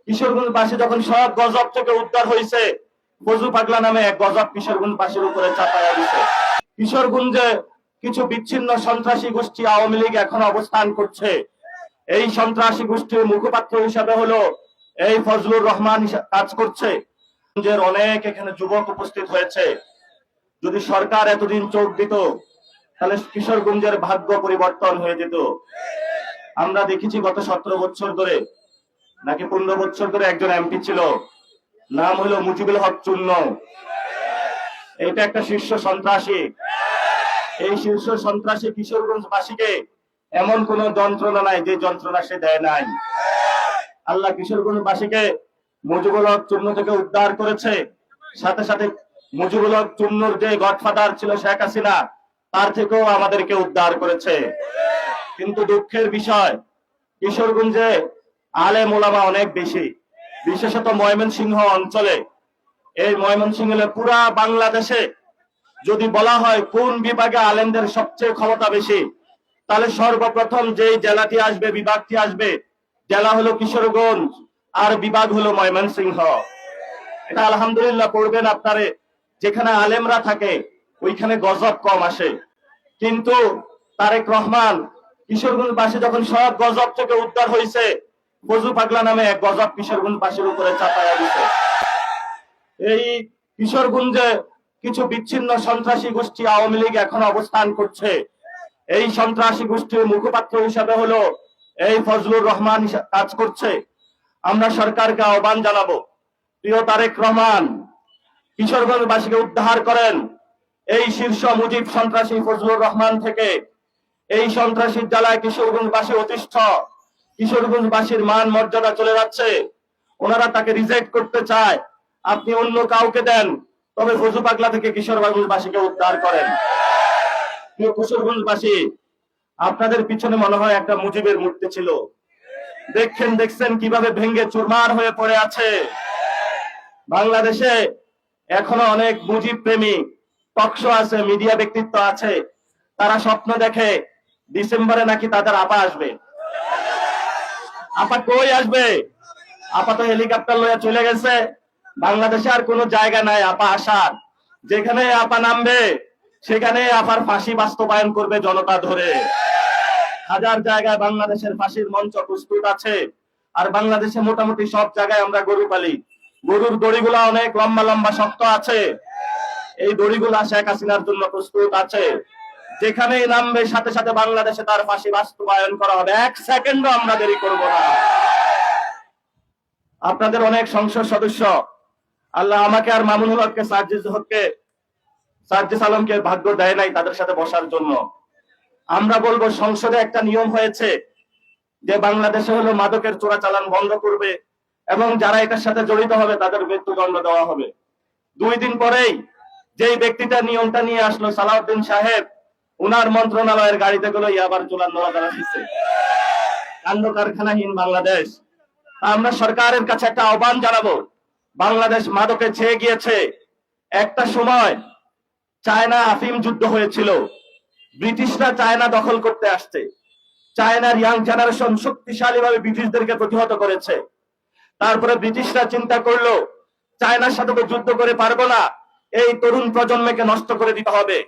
কিশোরগঞ্জবাসী যখন সব গজব থেকে উদ্ধার হয়েছে, ফজু পাগলা নামে এক গজব কিশোরগঞ্জবাসীর উপরে চাপায়া দিছে। কিশোরগঞ্জে কিছু বিচ্ছিন্ন সন্ত্রাসী গোষ্ঠী আওয়ামী লীগ এখন অবস্থান করছে। এই সন্ত্রাসী গোষ্ঠীর মুখপাত্র হিসাবে হলো এই ফজলুর রহমান কাজ করছে। অনেক এখানে যুবক উপস্থিত হয়েছে। যদি সরকার এতদিন চোখ দিত তাহলে কিশোরগঞ্জের ভাগ্য পরিবর্তন হয়ে যেত। আমরা দেখেছি গত 17 বছর ধরে নাকি 15 বছর ধরে একজন এমপি ছিল, নাম হলো মুজিবুল হক চূন্য। এটা একটা শীর্ষ সন্ত্রাসী। এই শীর্ষ সন্ত্রাসী কিশোরগঞ্জবাসীকে এমন কোন যন্ত্রণা নাই যে যন্ত্রণা সে দেয় নাই। আল্লাহ কিশোরগঞ্জবাসীকে মুজিবুল হক চূন্য থেকে উদ্ধার করেছে। সাথে সাথে মুজিবুল হক চূন্যর যে গডফাদার ছিল শেখ হাসিনা, তার থেকেও আমাদেরকে উদ্ধার করেছে। কিন্তু দুঃখের বিষয়, কিশোরগঞ্জে আলেম ওলামা অনেক বেশি, বিশেষত ময়মনসিংহ অঞ্চলে। এই ময়মনসিংহে পুরা বাংলাদেশে যদি বলা হয় কোন বিভাগে আলেমদের সবচেয়ে ক্ষমতা বেশি, তাহলে সর্বপ্রথম যেই জেলাটি আসবে, বিভাগটি আসবে, জেলা হলো কিশোরগঞ্জ আর বিভাগ হলো ময়মনসিংহ। এটা আলহামদুলিল্লাহ পড়বেন আপনারে। যেখানে আলেমরা থাকে ওইখানে গজব কম আসে। কিন্তু তারেক রহমান কিশোরগঞ্জবাসী যখন সব গজব থেকে উদ্ধার হয়েছে, ফজু পাগলা নামে এক গজব কিশোরগঞ্জবাসীর উপরে চাপায়া দিছে। এই কিশোরগঞ্জে কিছু বিচ্ছিন্ন সন্ত্রাসী গোষ্ঠী আওয়ামী লীগ এখন অবস্থান করছে। এই সন্ত্রাসী গোষ্ঠীর মুখপাত্র হিসাবে হলো এই ফজলুর রহমান কাজ করছে। আমরা সরকারকে আহ্বান জানাবো, প্রিয় তারেক রহমান, কিশোরগঞ্জবাসীকে উদ্ধার করেন এই শীর্ষ মুজিব সন্ত্রাসী ফজলুর রহমান থেকে। এই সন্ত্রাসীর জ্বালায় কিশোরগঞ্জবাসী অতিষ্ঠ। কিশোরগঞ্জবাসীর মান মর্যাদা চলে যাচ্ছে। ওনারা তাকে রিজেক্ট করতে চায়। আপনি অন্য কাউকে দেন, তবে ফজু পাগলা থেকে কিশোরগঞ্জবাসীকে উদ্ধার করেন। প্রিয় কিশোরগঞ্জবাসী, আপনাদের পিছনে মনে হয় একটা মুজিবের মূর্তি ছিল। দেখছেন কিভাবে ভেঙ্গে চুরমার হয়ে পড়ে আছে। বাংলাদেশে এখনো অনেক মুজিব প্রেমী টকশো আছে, মিডিয়া ব্যক্তিত্ব আছে। তারা স্বপ্ন দেখে ডিসেম্বরে নাকি তাদের আপা আসবে। আপা কই আসবে? আপা তো হেলিকপ্টার লইয়া চলে গেছে। বাংলাদেশে আর কোনো জায়গা নাই আপা আসার। যেখানে আপা নামবে সেখানে আপার ফাঁসি বাস্তবায়ন করবে জনতা ধরে। হাজার জায়গায় বাংলাদেশের ফাঁসির মঞ্চ প্রস্তুত আছে। আর বাংলাদেশে মোটামুটি সব জায়গায় আমরা গরু পালি। গরুর দড়িগুলা অনেক লম্বা লম্বা শক্ত আছে। এই দড়িগুলা শেখ হাসিনার জন্য প্রস্তুত আছে। যেখানেই নামবে সাথে সাথে বাংলাদেশে তার ফাঁসি বাস্তবায়ন করা হবে। এক সেকেন্ডও আমরা দেরি করব না। আপনাদের অনেক সংসদ সদস্য, আল্লাহ আমাকে আর মামুনুল হককে, সার্জিস আলমকে ভাগ্য দেয় নাই তাদের সাথে বসার জন্য। আমরা বলবো সংসদে একটা নিয়ম হয়েছে যে বাংলাদেশে হলো মাদকের চোরাচালান বন্ধ করবে এবং যারা এটার সাথে জড়িত হবে তাদের মৃত্যুদণ্ড দেওয়া হবে। 2 দিন পরেই যেই ব্যক্তিটা নিয়মটা নিয়ে আসলো, সালাউদ্দিন সাহেব, উনার মন্ত্রণালয়ের গাড়িতে গুলো ইয়াবার চোলার নড়াচড়া দিচ্ছে। কাণ্ড কারখানাহীন বাংলাদেশ। আমরা সরকারের কাছে একটা আহ্বান জানাবো, বাংলাদেশ মাদকে ছেয়ে গিয়েছে। একটা সময় চায়না আফিম যুদ্ধ হয়েছিল। ব্রিটিশরা চায়না দখল করতে আসছে। চায়নার ইয়াং জেনারেশন শক্তিশালী ভাবে ব্রিটিশদেরকে প্রতিহত করেছে। তারপরে ব্রিটিশরা চিন্তা করলো চায়নার সাথে তো যুদ্ধ করে পারবো না, এই তরুণ প্রজন্মকে নষ্ট করে দিতে হবে।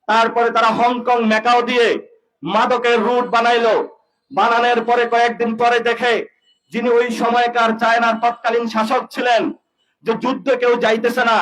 তারপরে তারা হংকং ম্যাকাও দিয়ে মাদকের রুট বানাইলো। বানানোর পরে কয়েকদিন পরে দেখে যিনি ওই সময়কার চায়নার তৎকালীন শাসক ছিলেন যে যুদ্ধে কেউ যাইতেছে না,